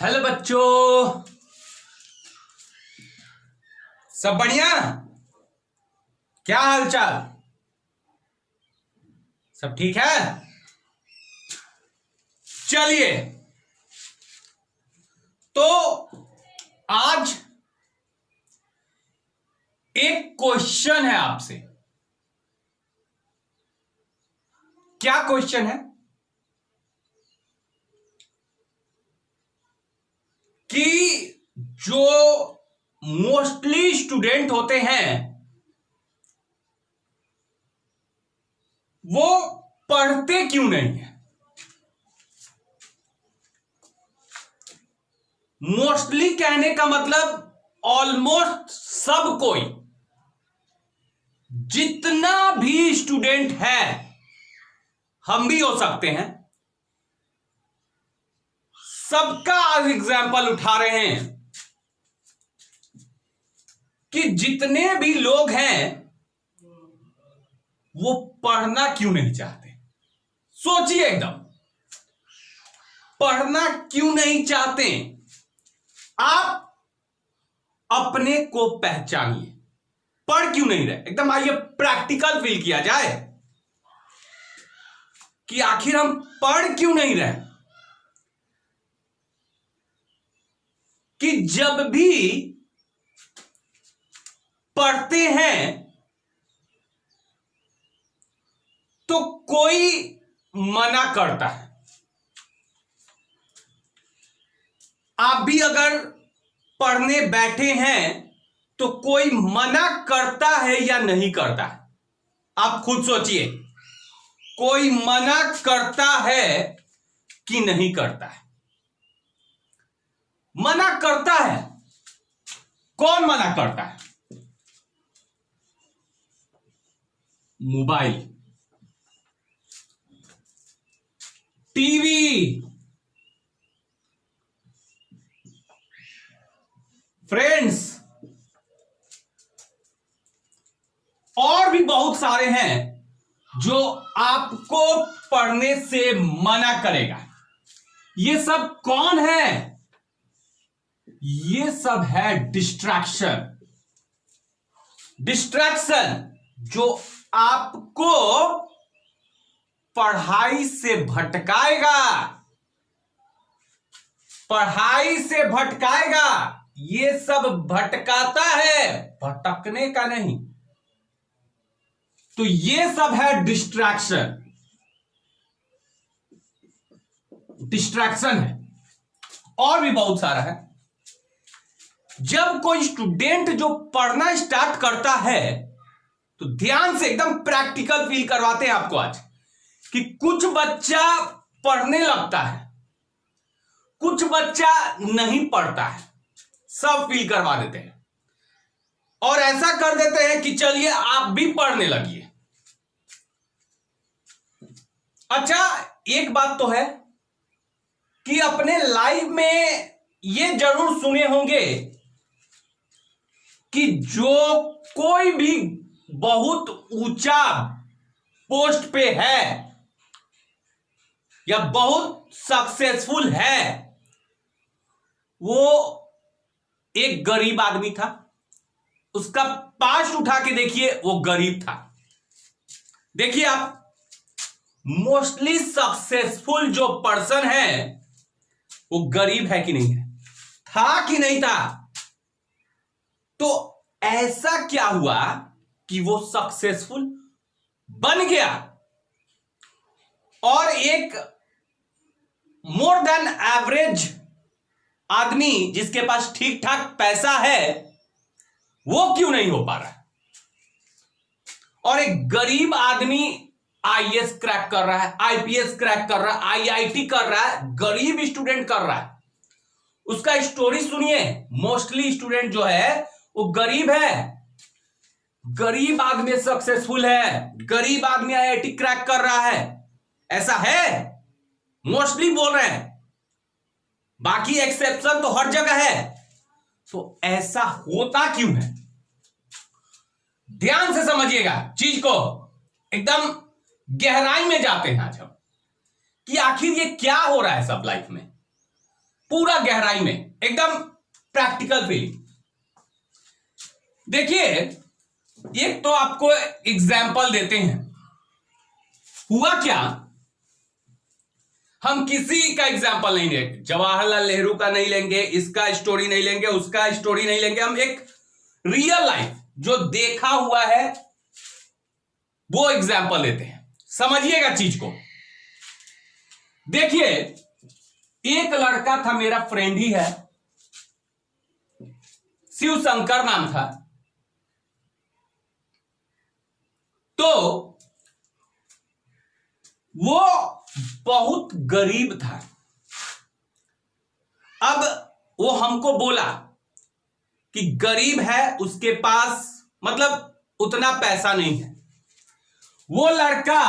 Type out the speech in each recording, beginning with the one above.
Hello बच्चों, सब बढ़िया? क्या हाल चाल? सब ठीक है? चलिए, तो आज एक क्वेश्चन है आपसे। क्या क्वेश्चन है? कि जो मोस्टली स्टूडेंट होते हैं वो पढ़ते क्यों नहीं है? मोस्टली कहने का मतलब ऑलमोस्ट सब कोई, जितना भी स्टूडेंट है, हम भी हो सकते हैं, सबका आज एग्जाम्पल उठा रहे हैं कि जितने भी लोग हैं वो पढ़ना क्यों नहीं चाहते। सोचिए एकदम, पढ़ना क्यों नहीं चाहते? आप अपने को पहचानिए, पढ़ क्यों नहीं रहे। एकदम आइए प्रैक्टिकल फील किया जाए कि आखिर हम पढ़ क्यों नहीं रहे। कि जब भी पढ़ते हैं तो कोई मना करता है। आप भी अगर पढ़ने बैठे हैं तो कोई मना करता है या नहीं करता है? आप खुद सोचिए, कोई मना करता है कि नहीं करता है? मना करता है। कौन मना करता है? मोबाइल, टीवी, फ्रेंड्स, और भी बहुत सारे हैं जो आपको पढ़ने से मना करेगा। ये सब कौन है? ये सब है डिस्ट्रैक्शन। डिस्ट्रैक्शन जो आपको पढ़ाई से भटकाएगा, पढ़ाई से भटकाएगा। ये सब भटकाता है, भटकने का नहीं। तो ये सब है डिस्ट्रैक्शन। डिस्ट्रैक्शन है, और भी बहुत सारा है। जब कोई स्टूडेंट जो पढ़ना स्टार्ट करता है तो ध्यान से एकदम प्रैक्टिकल फील करवाते हैं आपको आज कि कुछ बच्चा पढ़ने लगता है, कुछ बच्चा नहीं पढ़ता है। सब फील करवा देते हैं और ऐसा कर देते हैं कि चलिए आप भी पढ़ने लगिए। अच्छा, एक बात तो है कि अपने लाइफ में ये जरूर सुने होंगे कि जो कोई भी बहुत ऊंचा पोस्ट पे है या बहुत सक्सेसफुल है, वो एक गरीब आदमी था। उसका पास्ट उठा के देखिए, वो गरीब था। देखिए आप, मोस्टली सक्सेसफुल जो पर्सन है वो गरीब है कि नहीं है? था कि नहीं था? तो ऐसा क्या हुआ कि वो सक्सेसफुल बन गया और एक मोर देन एवरेज आदमी जिसके पास ठीक ठाक पैसा है वो क्यों नहीं हो पा रहा है? और एक गरीब आदमी आईएएस क्रैक कर रहा है, आईपीएस क्रैक कर रहा है, आईआईटी कर रहा है, गरीब स्टूडेंट कर रहा है। उसका स्टोरी सुनिए। मोस्टली स्टूडेंट जो है वो गरीब है, गरीब आदमी सक्सेसफुल है, गरीब आदमी आईआईटी क्रैक कर रहा है। ऐसा है, मोस्टली बोल रहे हैं, बाकी एक्सेप्शन तो हर जगह है। तो ऐसा होता क्यों है? ध्यान से समझिएगा चीज को, एकदम गहराई में जाते हैं आज हम कि आखिर ये क्या हो रहा है सब लाइफ में। पूरा गहराई में, एकदम प्रैक्टिकल फीलिंग। देखिए, एक तो आपको एग्जाम्पल देते हैं। हुआ क्या, हम किसी का एग्जाम्पल नहीं लेंगे, जवाहरलाल नेहरू का नहीं लेंगे, इसका स्टोरी नहीं लेंगे, उसका स्टोरी नहीं लेंगे, हम एक रियल लाइफ जो देखा हुआ है वो एग्जाम्पल लेते हैं। समझिएगा चीज को। देखिए, एक लड़का था, मेरा फ्रेंड ही है, शिव शंकर नाम था। तो वो बहुत गरीब था। अब वो हमको बोला कि गरीब है, उसके पास मतलब उतना पैसा नहीं है। वो लड़का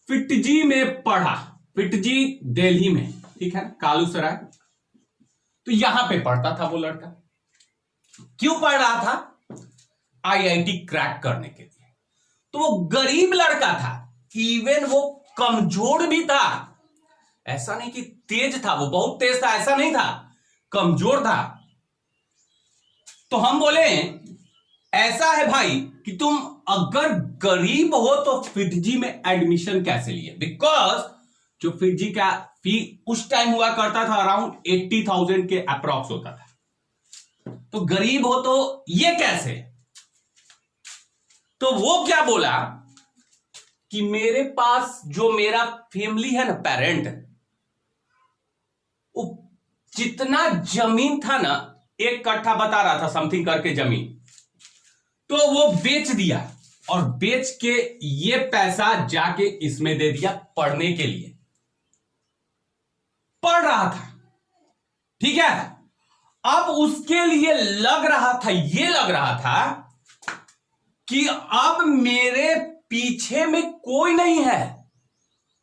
फिटजी में पढ़ा, फिटजी दिल्ली में, ठीक है, कालूसराय। तो यहां पे पढ़ता था वो लड़का। क्यों पढ़ रहा था? आईआईटी क्रैक करने के लिए। तो वो गरीब लड़का था, इवन वो कमजोर भी था। ऐसा नहीं कि तेज था, वो बहुत तेज था, ऐसा नहीं था, कमजोर था। तो हम बोले ऐसा है भाई कि तुम अगर गरीब हो तो फिटजी में एडमिशन कैसे लिए? बिकॉज जो फिटजी का फी उस टाइम हुआ करता था अराउंड 80,000 के अप्रॉक्स होता था। तो गरीब हो तो ये कैसे? तो वो क्या बोला कि मेरे पास जो मेरा फैमिली है ना, पेरेंट, वो जितना जमीन था ना, 1 कट्ठा बता रहा था समथिंग करके जमीन, तो वो बेच दिया और बेच के ये पैसा जाके इसमें दे दिया पढ़ने के लिए। पढ़ रहा था, ठीक है। अब उसके लिए लग रहा था, ये लग रहा था कि अब मेरे पीछे में कोई नहीं है,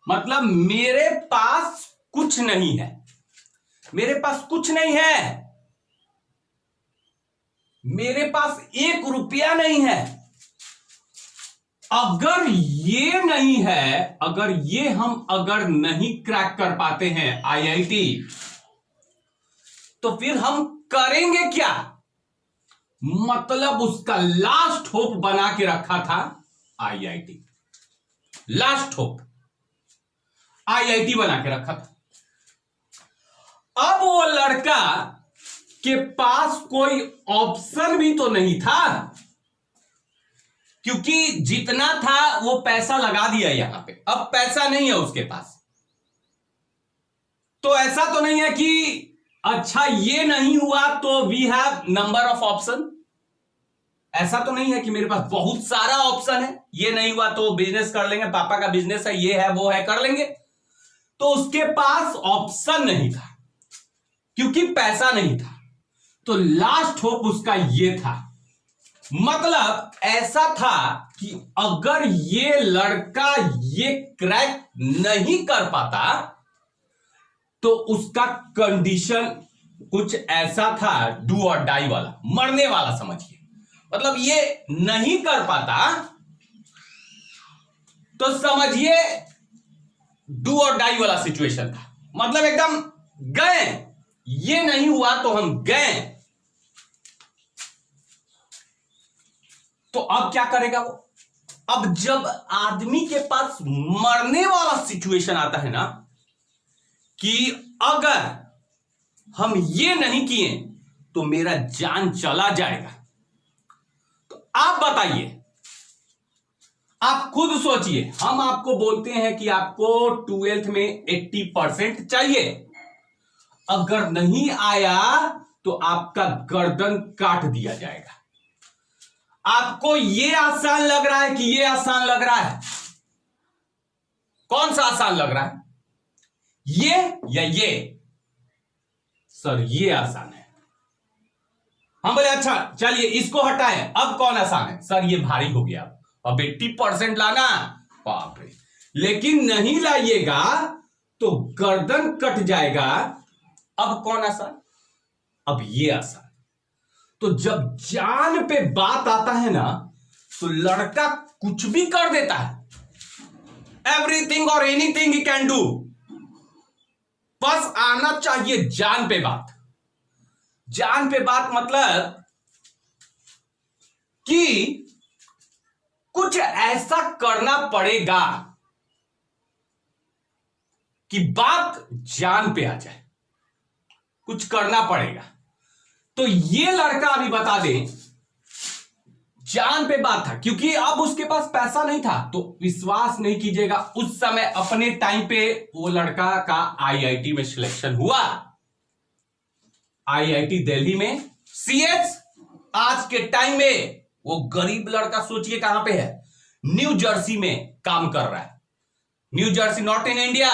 मतलब मेरे पास कुछ नहीं है, मेरे पास कुछ नहीं है, मेरे पास 1 रुपया नहीं है। अगर ये नहीं है, अगर ये हम अगर नहीं क्रैक कर पाते हैं आईआईटी, तो फिर हम करेंगे क्या? मतलब उसका लास्ट होप बना के रखा था आईआईटी, लास्ट होप आईआईटी बना के रखा था। अब वो लड़का के पास कोई ऑप्शन भी तो नहीं था, क्योंकि जितना था वो पैसा लगा दिया यहां पे, अब पैसा नहीं है उसके पास। तो ऐसा तो नहीं है कि अच्छा ये नहीं हुआ तो we have number of option, ऐसा तो नहीं है कि मेरे पास बहुत सारा ऑप्शन है, ये नहीं हुआ तो बिजनेस कर लेंगे, पापा का बिजनेस है, ये है वो है, कर लेंगे। तो उसके पास ऑप्शन नहीं था क्योंकि पैसा नहीं था। तो लास्ट होप उसका ये था, मतलब ऐसा था कि अगर ये लड़का ये क्रैक नहीं कर पाता तो उसका कंडीशन कुछ ऐसा था, डू और डाई वाला, मरने वाला समझिए। मतलब ये नहीं कर पाता तो समझिए डू और डाई वाला सिचुएशन था, मतलब एकदम गए, ये नहीं हुआ तो हम गए। तो अब क्या करेगा वो? अब जब आदमी के पास मरने वाला सिचुएशन आता है ना, कि अगर हम ये नहीं किए तो मेरा जान चला जाएगा, तो आप बताइए, आप खुद सोचिए। हम आपको बोलते हैं कि आपको 12th में 80% चाहिए, अगर नहीं आया तो आपका गर्दन काट दिया जाएगा। आपको ये आसान लग रहा है कि ये आसान लग रहा है? कौन सा आसान लग रहा है, ये या ये? सर ये आसान है। हम बोले अच्छा चलिए इसको हटाएं, अब कौन आसान है? सर ये भारी हो गया, अब 80% लाना, बाप रे, लेकिन नहीं लाइएगा तो गर्दन कट जाएगा। अब कौन आसान? अब ये आसान। तो जब जान पे बात आता है ना, तो लड़का कुछ भी कर देता है, एवरीथिंग और एनीथिंग ही कैन डू। बस आना चाहिए जान पे बात। जान पे बात मतलब कि कुछ ऐसा करना पड़ेगा कि बात जान पे आ जाए, कुछ करना पड़ेगा। तो ये लड़का अभी बता दे जान पे बात था, क्योंकि अब उसके पास पैसा नहीं था। तो विश्वास नहीं कीजिएगा, उस समय अपने टाइम पे वो लड़का का आईआईटी में सिलेक्शन हुआ, आईआईटी दिल्ली में सीएस। आज के टाइम में वो गरीब लड़का सोचिए कहां पे है, न्यू जर्सी में काम कर रहा है। New Jersey, not in India,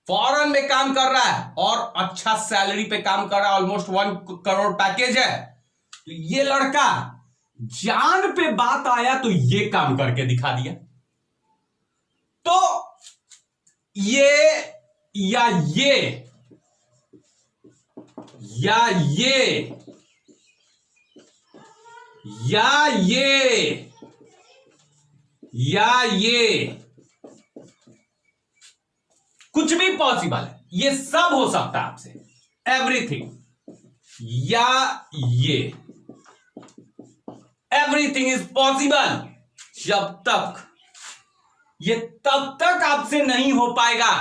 foreign में काम कर रहा है और अच्छा सैलरी पे काम कर रहा है, ऑलमोस्ट 1 करोड़ पैकेज है। तो ये लड़का जान पे बात आया तो ये काम करके दिखा दिया। तो ये या ये या ये या ये या ये कुछ भी पॉसिबल है, ये सब हो सकता है आपसे, एवरीथिंग। या ये एवरीथिंग इज पॉसिबल जब तक, ये तब तक आपसे नहीं हो पाएगा,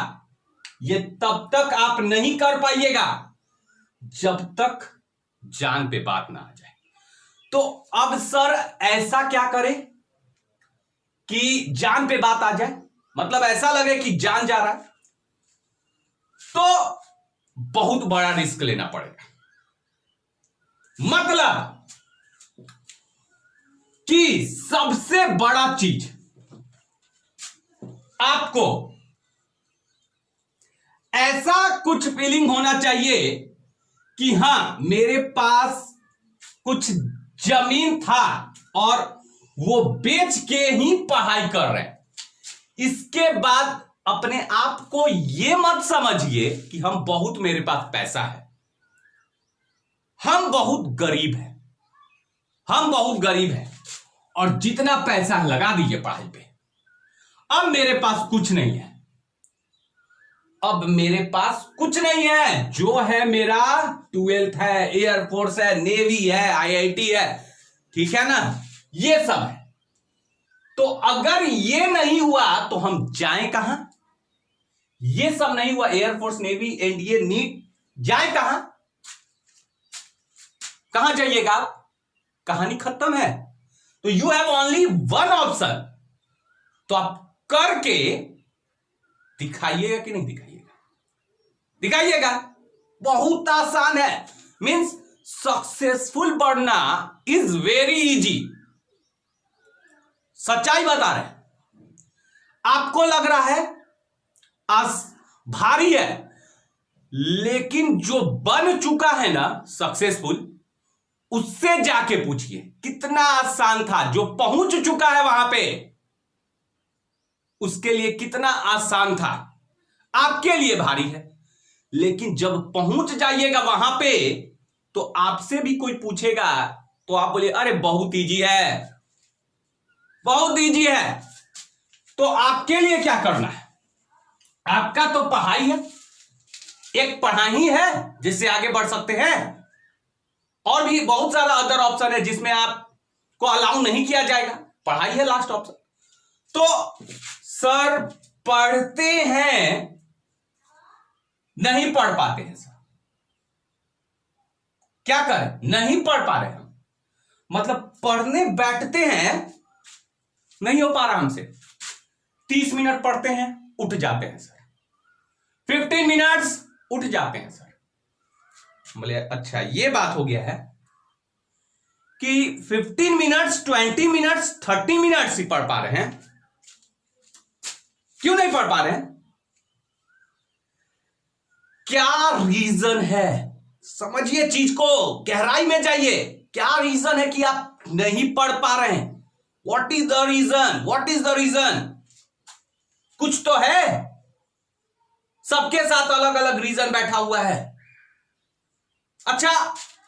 ये तब तक आप नहीं कर पाइएगा जब तक जान पे बात ना आ जाए। तो अब सर ऐसा क्या करें कि जान पे बात आ जाए, मतलब ऐसा लगे कि जान जा रहा है, तो बहुत बड़ा रिस्क लेना पड़ेगा। मतलब कि सबसे बड़ा चीज आपको ऐसा कुछ फीलिंग होना चाहिए कि हां मेरे पास कुछ जमीन था और वो बेच के ही पढ़ाई कर रहे हैं। इसके बाद अपने आप को ये मत समझिए कि हम बहुत, मेरे पास पैसा है, हम बहुत गरीब हैं, हम बहुत गरीब हैं और जितना पैसा लगा दीजिए पढ़ाई पे, अब मेरे पास कुछ नहीं है, अब मेरे पास कुछ नहीं है। जो है मेरा 12th है, एयरफोर्स है, नेवी है, आईआईटी है, ठीक है ना, ये सब है। तो अगर ये नहीं हुआ तो हम जाएं कहां? ये सब नहीं हुआ, एयरफोर्स, नेवी, एनडीए, नीट, जाए कहां? कहां जाइएगा? कहानी खत्म है। तो you have only one option, तो आप करके दिखाइएगा कि नहीं दिखाइएगा? दिखाइएगा। बहुत आसान है, मींस सक्सेसफुल बनना इज वेरी इजी। सच्चाई बता रहे हैं। आपको लग रहा है आज भारी है, लेकिन जो बन चुका है ना सक्सेसफुल, उससे जाके पूछिए कितना आसान था। जो पहुंच चुका है वहां पे, उसके लिए कितना आसान था। आपके लिए भारी है, लेकिन जब पहुंच जाइएगा वहां पे तो आपसे भी कोई पूछेगा तो आप बोलिए अरे बहुत इजी है, बहुत इजी है। तो आपके लिए क्या करना है? आपका तो पढ़ाई है, एक पढ़ाई है जिससे आगे बढ़ सकते हैं, और भी बहुत सारा अदर ऑप्शन है जिसमें आपको अलाउ नहीं किया जाएगा। पढ़ाई है लास्ट ऑप्शन। तो सर पढ़ते हैं, नहीं पढ़ पाते हैं सर, क्या करें? नहीं पढ़ पा रहे हम, मतलब पढ़ने बैठते हैं, नहीं हो पा रहा हमसे। 30 मिनट पढ़ते हैं, उठ जाते हैं सर, 15 मिनट्स उठ जाते हैं सर। बोले अच्छा ये बात हो गया है कि 15 मिनट्स, 20 मिनट्स, 30 मिनट्स ही पढ़ पा रहे हैं, क्यों नहीं पढ़ पा रहे हैं? क्या रीजन है? समझिए चीज को, गहराई में जाइए। क्या रीजन है कि आप नहीं पढ़ पा रहे हैं? What is the reason? What is the reason? कुछ तो है, सबके साथ अलग अलग रीजन बैठा हुआ है। अच्छा,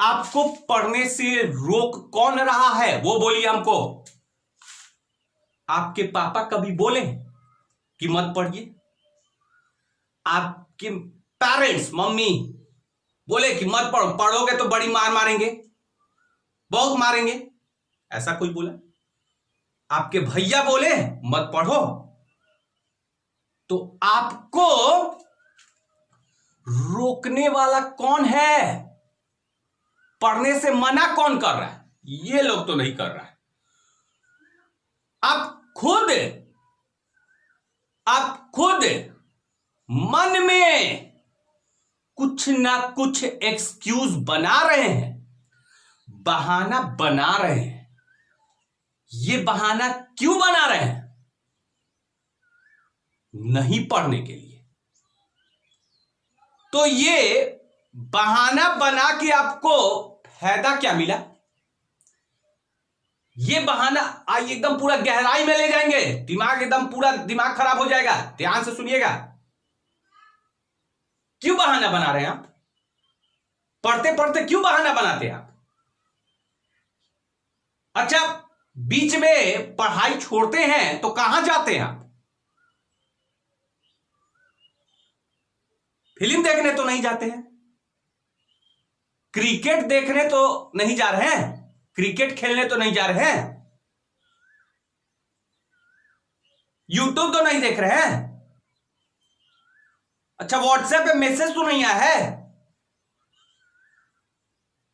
आपको पढ़ने से रोक कौन रहा है वो बोलिए हमको। आपके पापा कभी बोले कि मत पढ़िए? आपके पेरेंट्स, मम्मी बोले कि मत पढ़ो, पढ़ोगे तो बड़ी मार मारेंगे, बहुत मारेंगे, ऐसा कोई बोला? आपके भैया बोले मत पढ़ो, तो आपको रोकने वाला कौन है? पढ़ने से मना कौन कर रहा है? ये लोग तो नहीं कर रहा है। आप खुद मन में कुछ ना कुछ एक्सक्यूज बना रहे हैं, बहाना बना रहे हैं। ये बहाना क्यों बना रहे हैं? नहीं पढ़ने के लिए। तो ये बहाना बना के आपको फायदा क्या मिला? ये बहाना आज एकदम पूरा गहराई में ले जाएंगे, दिमाग एकदम पूरा दिमाग खराब हो जाएगा। ध्यान से सुनिएगा। क्यों बहाना बना रहे हैं आप? पढ़ते पढ़ते क्यों बहाना बनाते हैं आप? अच्छा, बीच में पढ़ाई छोड़ते हैं तो कहां जाते हैं आप? फिल्म देखने तो नहीं जाते हैं, क्रिकेट देखने तो नहीं जा रहे हैं, क्रिकेट खेलने तो नहीं जा रहे हैं, यूट्यूब तो नहीं देख रहे हैं, अच्छा व्हाट्सएप पे मैसेज तो नहीं आया है।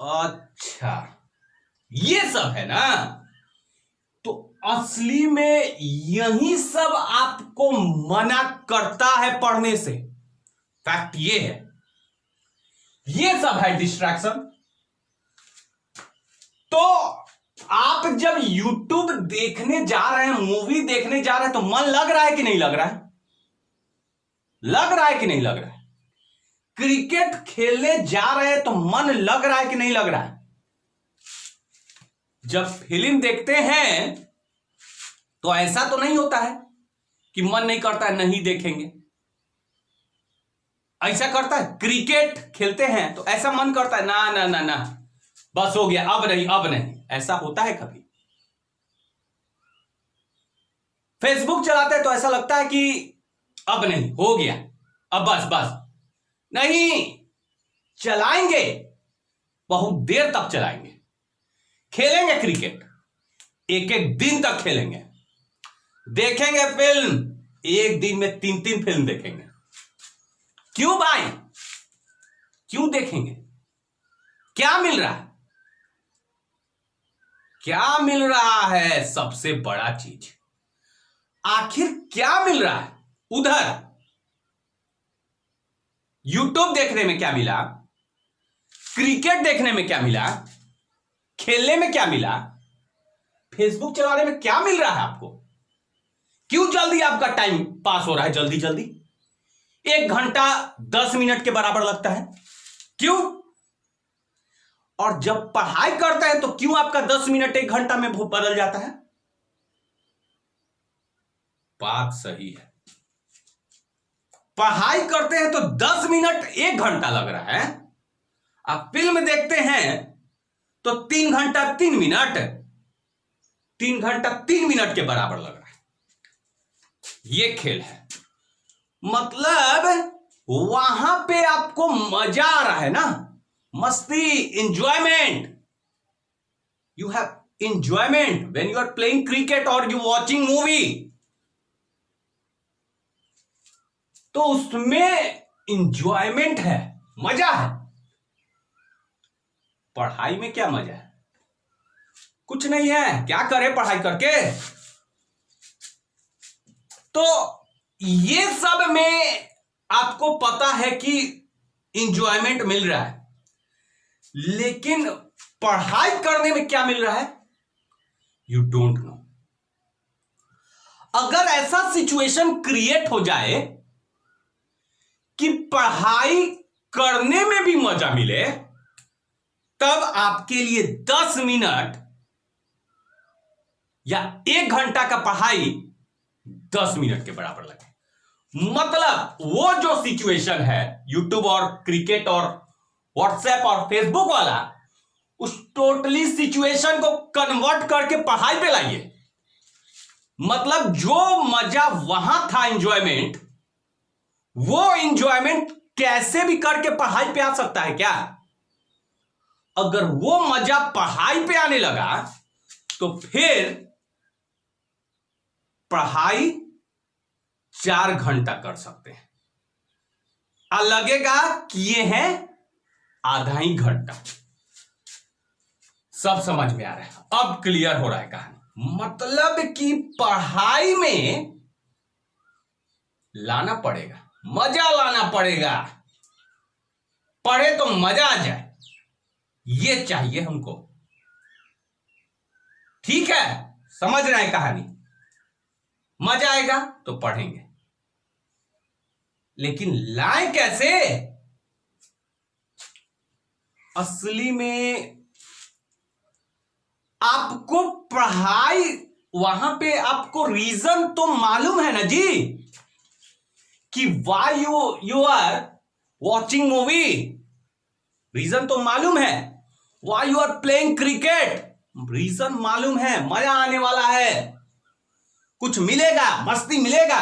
अच्छा, ये सब है ना? तो असली में यही सब आपको मना करता है पढ़ने से। फैक्ट ये है, ये सब है डिस्ट्रैक्शन। तो आप जब YouTube देखने जा रहे हैं, मूवी देखने जा रहे हैं, तो मन लग रहा है कि नहीं लग रहा है? लग रहा है कि नहीं लग रहा है? क्रिकेट खेलने जा रहे हैं तो मन लग रहा है कि नहीं लग रहा है? जब फिल्म देखते हैं तो ऐसा तो नहीं होता है कि मन नहीं करता है नहीं देखेंगे, ऐसा करता है? क्रिकेट खेलते हैं तो ऐसा मन करता है ना ना ना ना बस हो गया, अब नहीं अब नहीं, ऐसा होता है कभी? फेसबुक चलाते हैं तो ऐसा लगता है कि अब नहीं, हो गया, अब बस बस नहीं, चलाएंगे, बहुत देर तक चलाएंगे। खेलेंगे क्रिकेट, एक एक दिन तक खेलेंगे, देखेंगे फिल्म, एक दिन में 3-3 फिल्म देखेंगे। क्यों भाई? क्यों देखेंगे? क्या मिल रहा है? क्या मिल रहा है? सबसे बड़ा चीज, आखिर क्या मिल रहा है? उधर यूट्यूब देखने में क्या मिला, क्रिकेट देखने में क्या मिला, खेलने में क्या मिला, फेसबुक चलाने में क्या मिल रहा है आपको? क्यों जल्दी आपका टाइम पास हो रहा है? जल्दी जल्दी 1 घंटा 10 मिनट के बराबर लगता है, क्यों? और जब पढ़ाई करता है तो क्यों आपका 10 मिनट 1 घंटा में बदल जाता है? बात सही है। पढ़ाई करते हैं तो 10 मिनट 1 घंटा लग रहा है, आप फिल्म देखते हैं तो 3 घंटा 3 मिनट, 3 घंटा 3 मिनट के बराबर लग रहा है। ये खेल है, मतलब वहां पे आपको मजा आ रहा है ना, मस्ती, enjoyment. You have enjoyment when you are playing cricket और यू वॉचिंग मूवी, तो उसमें इंजॉयमेंट है, मजा है। पढ़ाई में क्या मजा है? कुछ नहीं है, क्या करें पढ़ाई करके? तो ये सब में आपको पता है कि इंजॉयमेंट मिल रहा है, लेकिन पढ़ाई करने में क्या मिल रहा है? You don't know. अगर ऐसा सिचुएशन क्रिएट हो जाए कि पढ़ाई करने में भी मजा मिले, तब आपके लिए 10 मिनट या 1 घंटा का पढ़ाई 10 मिनट के बराबर लगे। मतलब वो जो सिचुएशन है यूट्यूब और क्रिकेट और व्हाट्सएप और फेसबुक वाला, उस टोटली सिचुएशन को कन्वर्ट करके पढ़ाई पे लाइए। मतलब जो मजा वहां था, एंजॉयमेंट, वो इंजॉयमेंट कैसे भी करके पढ़ाई पे आ सकता है क्या? अगर वो मजा पढ़ाई पे आने लगा तो फिर पढ़ाई 4 घंटा कर सकते हैं, और लगेगा किए हैं आधा ही घंटा। सब समझ में आ रहा है, अब क्लियर हो रहा है कहानी। मतलब कि पढ़ाई में लाना पड़ेगा, मजा लाना पड़ेगा, पढ़े तो मजा आ जाए, ये चाहिए हमको। ठीक है, समझ रहे हैं कहानी? मजा आएगा तो पढ़ेंगे, लेकिन लाए कैसे? असली में आपको पढ़ाई, वहां पे आपको रीजन तो मालूम है ना जी, कि why you are watching movie. Reason तो मालूम है। Why you are playing cricket, reason मालूम है, मजा आने वाला है, कुछ मिलेगा, मस्ती मिलेगा।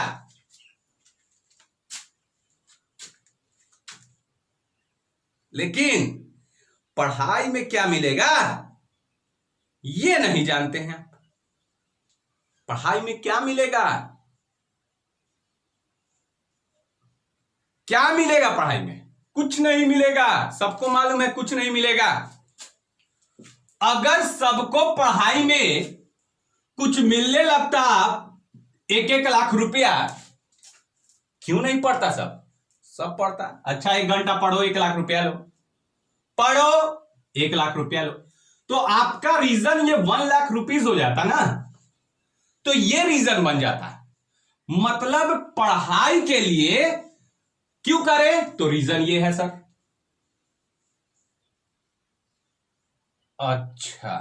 लेकिन पढ़ाई में क्या मिलेगा ये नहीं जानते हैं। पढ़ाई में क्या मिलेगा, क्या मिलेगा पढ़ाई में? कुछ नहीं मिलेगा, सबको मालूम है कुछ नहीं मिलेगा। अगर सबको पढ़ाई में कुछ मिलने लगता 1-1 लाख रुपया, क्यों नहीं पढ़ता? सब पढ़ता। अच्छा 1 घंटा पढ़ो 1 लाख रुपया लो, पढ़ो 1 लाख रुपया लो, तो आपका रीजन ये 1 लाख रुपीज हो जाता ना, तो ये रीजन बन जाता। मतलब पढ़ाई के लिए क्यों करें, तो रीजन ये है सर। अच्छा,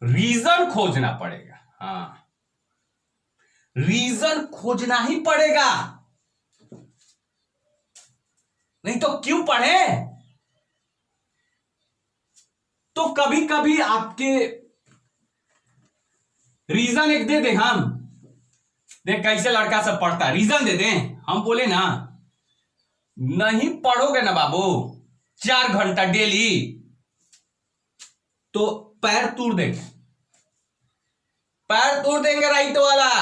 रीजन खोजना पड़ेगा। हाँ, रीजन खोजना ही पड़ेगा, नहीं तो क्यों पढ़े? तो कभी कभी आपके रीजन एक दे दे, हम देख कैसे लड़का सब पढ़ता है, रीजन दे दें, हम बोले ना नहीं पढ़ोगे ना बाबू 4 घंटा डेली, तो पैर तोड़ देंगे, पैर तोड़ देंगे, राइट वाला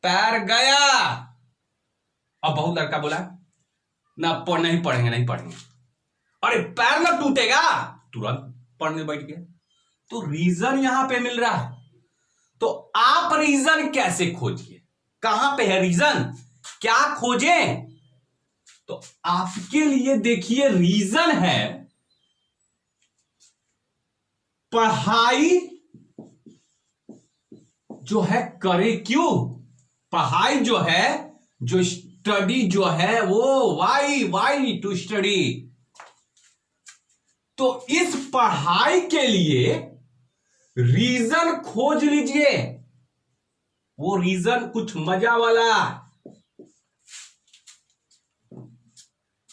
पैर गया। अब बहुत लड़का बोला ना नहीं पढ़ेंगे, नहीं पढ़ेंगे, अरे पैर ना टूटेगा, तुरंत पढ़ने बैठ गया। तो रीजन यहां पे मिल रहा है। तो आप रीजन कैसे खोजिए, कहां पे है रीजन, क्या खोजें? तो आपके लिए देखिए रीजन है पढ़ाई जो है करे क्यों, पढ़ाई जो है, जो स्टडी जो है वो वाई टू स्टडी। तो इस पढ़ाई के लिए रीजन खोज लीजिए, वो रीजन कुछ मजा वाला,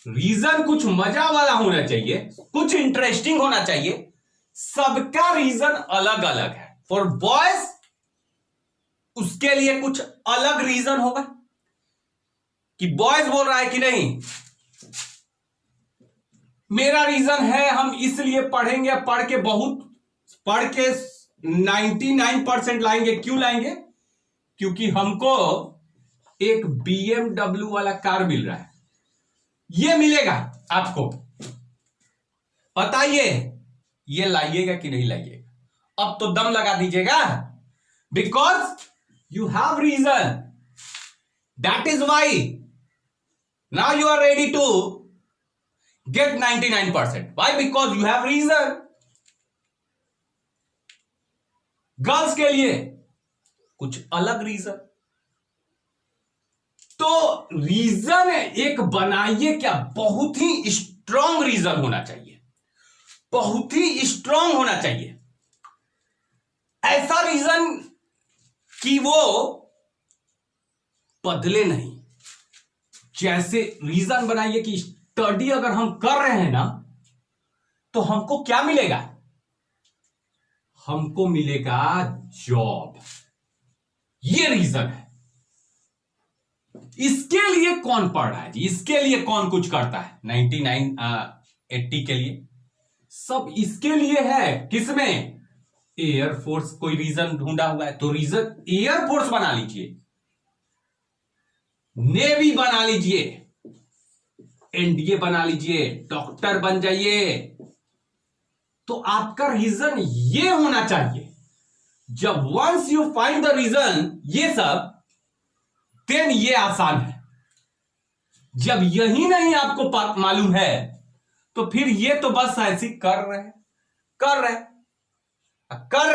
रीजन कुछ मजा वाला होना चाहिए, कुछ इंटरेस्टिंग होना चाहिए। सबका रीजन अलग अलग है। फॉर बॉयज उसके लिए कुछ अलग रीजन होगा, कि बॉयज बोल रहा है कि नहीं मेरा रीजन है, हम इसलिए पढ़ेंगे, पढ़ के 99% लाएंगे। क्यों लाएंगे? क्योंकि हमको एक BMW वाला कार मिल रहा है, ये मिलेगा आपको, बताइए ये लाइएगा कि नहीं लाइएगा? अब तो दम लगा दीजिएगा, because you have reason, that is why now you are ready to get 99%. Why? Because you have reason. Girls के लिए कुछ अलग रीजन। तो रीजन एक बनाइए क्या, बहुत ही स्ट्रांग रीजन होना चाहिए, बहुत ही स्ट्रांग होना चाहिए। ऐसा रीजन कि वो बदले नहीं। जैसे रीजन बनाइए कि स्टडी अगर हम कर रहे हैं ना, तो हमको क्या मिलेगा? हमको मिलेगा जॉब, ये रीजन है। इसके लिए कौन पढ़ रहा है जी? इसके लिए कौन कुछ करता है? 80 के लिए सब इसके लिए है। किसमें? एयरफोर्स। कोई रीजन ढूंढा हुआ है तो रीजन एयरफोर्स बना लीजिए, नेवी बना लीजिए, एनडीए बना लीजिए, डॉक्टर बन जाइए। तो आपका रीजन ये होना चाहिए। जब once you find the reason, ये सब, देन ये आसान है। जब यही नहीं आपको मालूम है तो फिर ये तो बस ऐसी कर रहे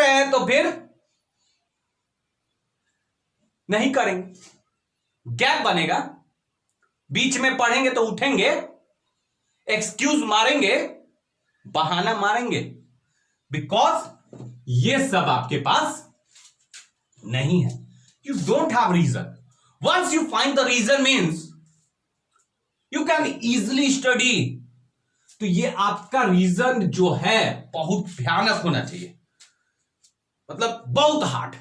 हैं तो फिर नहीं करेंगे, गैप बनेगा। बीच में पढ़ेंगे तो उठेंगे, एक्सक्यूज मारेंगे, बहाना मारेंगे, बिकॉज ये सब आपके पास नहीं है। You don't have reason. Once you find the reason means you can easily study. तो ये आपका रीजन जो है बहुत भयानक होना चाहिए, मतलब बहुत हार्ड,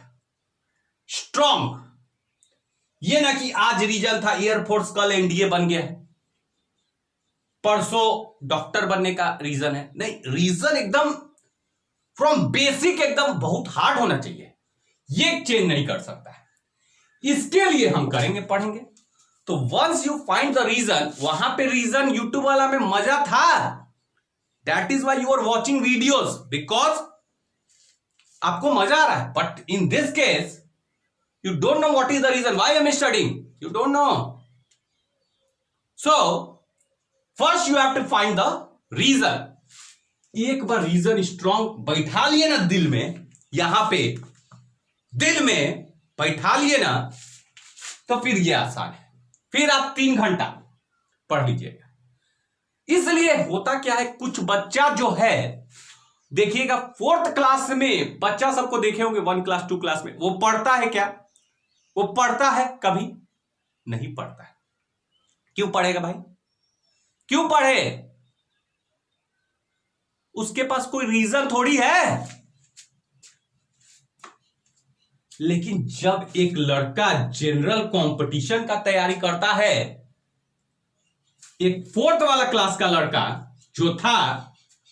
स्ट्रॉन्ग। ये ना कि आज रीजन था एयरफोर्स, कल एनडीए बन गया है, परसों डॉक्टर बनने का रीजन है। नहीं, रीजन एकदम फ्रॉम बेसिक एकदम बहुत हार्ड होना चाहिए। ये चेंज नहीं कर सकता है। इसके लिए हम करेंगे, पढ़ेंगे। तो once you find the reason, वहां पे रीजन यूट्यूब वाला में मजा था। That is why you are watching videos, because आपको मजा आ रहा है। But in this case you don't know what is the reason why I'm studying. You don't know. So first you have to find the reason. एक बार reason strong बैठा लिए ना दिल में, यहां पे दिल में बैठा लिए ना, तो फिर ये आसान है। फिर आप 3 घंटा पढ़ लीजिएगा। इसलिए होता क्या है, कुछ बच्चा जो है, देखिएगा 4th क्लास में बच्चा सबको देखे होंगे, 1 क्लास 2 क्लास में, वो पढ़ता है क्या? वो पढ़ता है? कभी नहीं पढ़ता है। क्यों पढ़ेगा भाई? क्यों पढ़े? उसके पास कोई रीजन थोड़ी है। लेकिन जब एक लड़का जनरल कंपटीशन का तैयारी करता है, एक 4th वाला क्लास का लड़का जो था,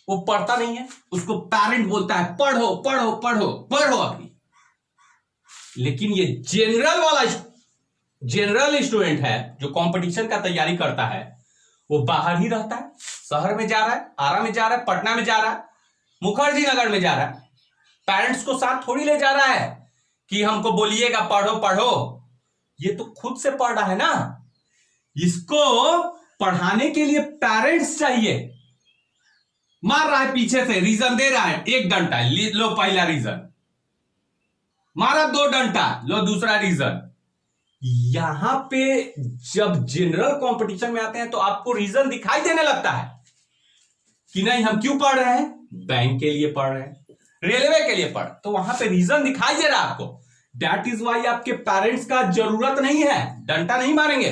वो पढ़ता नहीं है। उसको पेरेंट बोलता है पढ़ो पढ़ो पढ़ो पढ़ो अभी। लेकिन ये जनरल स्टूडेंट है जो कंपटीशन का तैयारी करता है, वो बाहर ही रहता है, शहर में जा रहा है, आरा में जा रहा है, पटना में जा रहा है, मुखर्जी नगर में जा रहा है। पेरेंट्स को साथ थोड़ी ले जा रहा है कि हमको बोलिएगा पढ़ो पढ़ो। ये तो खुद से पढ़ रहा है ना। इसको पढ़ाने के लिए पेरेंट्स चाहिए। मार रहा है पीछे से, रीजन दे रहा है, 1 डंडा लो पहला रीजन, मारा 2 डंडा लो दूसरा रीजन। यहां पे जब जनरल कंपटीशन में आते हैं तो आपको रीजन दिखाई देने लगता है कि नहीं, हम क्यों पढ़ रहे हैं? बैंक के लिए पढ़ रहे हैं, रेलवे के लिए पढ़, तो वहां पे रीजन दिखाई दे रहा है आपको। दैट इज वाई आपके पेरेंट्स का जरूरत नहीं है, डंडा नहीं मारेंगे।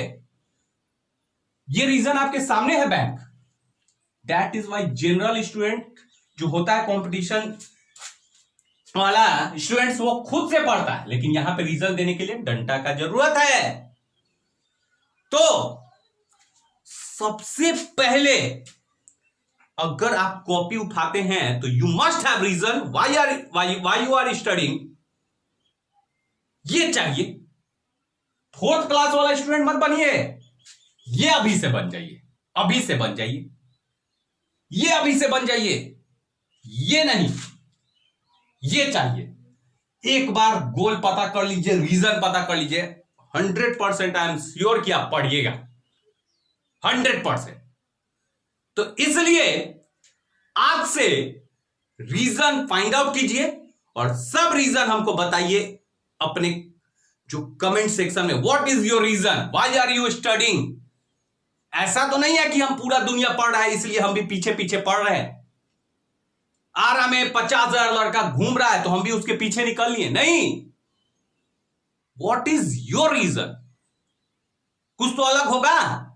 ये रीजन आपके सामने है, bank. That is why general student जो होता है, कंपटीशन वाला स्टूडेंट्स, वो खुद से पढ़ता है। लेकिन यहां पे रीजन देने के लिए डंडा का जरूरत है। तो सबसे पहले अगर आप कॉपी उठाते हैं तो you must have reason why you are studying. ये चाहिए। 4th क्लास वाला स्टूडेंट मत बनिए। ये अभी से बन जाइए, अभी से बन जाइए, ये अभी से बन जाइए। ये नहीं, ये चाहिए। एक बार गोल पता कर लीजिए, रीजन पता कर लीजिए, 100% आई एम श्योर कि आप पढ़िएगा, 100%। तो इसलिए आज से रीजन फाइंड आउट कीजिए और सब रीजन हमको बताइए अपने जो कमेंट सेक्शन में। What is your reason, why are you studying? ऐसा तो नहीं है कि हम पूरा दुनिया पढ़ रहा है इसलिए हम भी पीछे पीछे पढ़ रहे हैं। आरा में 50,000 लड़का घूम रहा है तो हम भी उसके पीछे निकल लिए, नहीं। What is your reason? कुछ तो अलग होगा।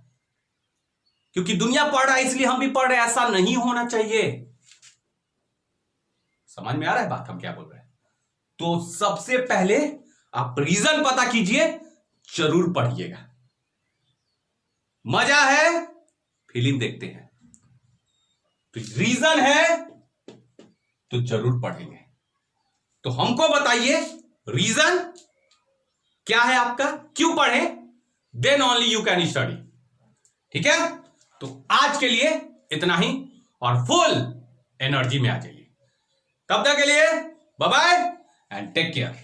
क्योंकि दुनिया पढ़ रहा है इसलिए हम भी पढ़ रहे हैं, ऐसा नहीं होना चाहिए। समझ में आ रहा है बात हम क्या बोल रहे हैं? तो सबसे पहले आप रीजन पता कीजिए, जरूर पढ़िएगा। मजा है फिल्म देखते हैं, तो रीजन है तो जरूर पढ़ेंगे। तो हमको बताइए रीजन क्या है आपका, क्यों पढ़ें, then only you can study. ठीक है, तो आज के लिए इतना ही और फुल एनर्जी में आ जाइए। तब तक के लिए bye bye and take care.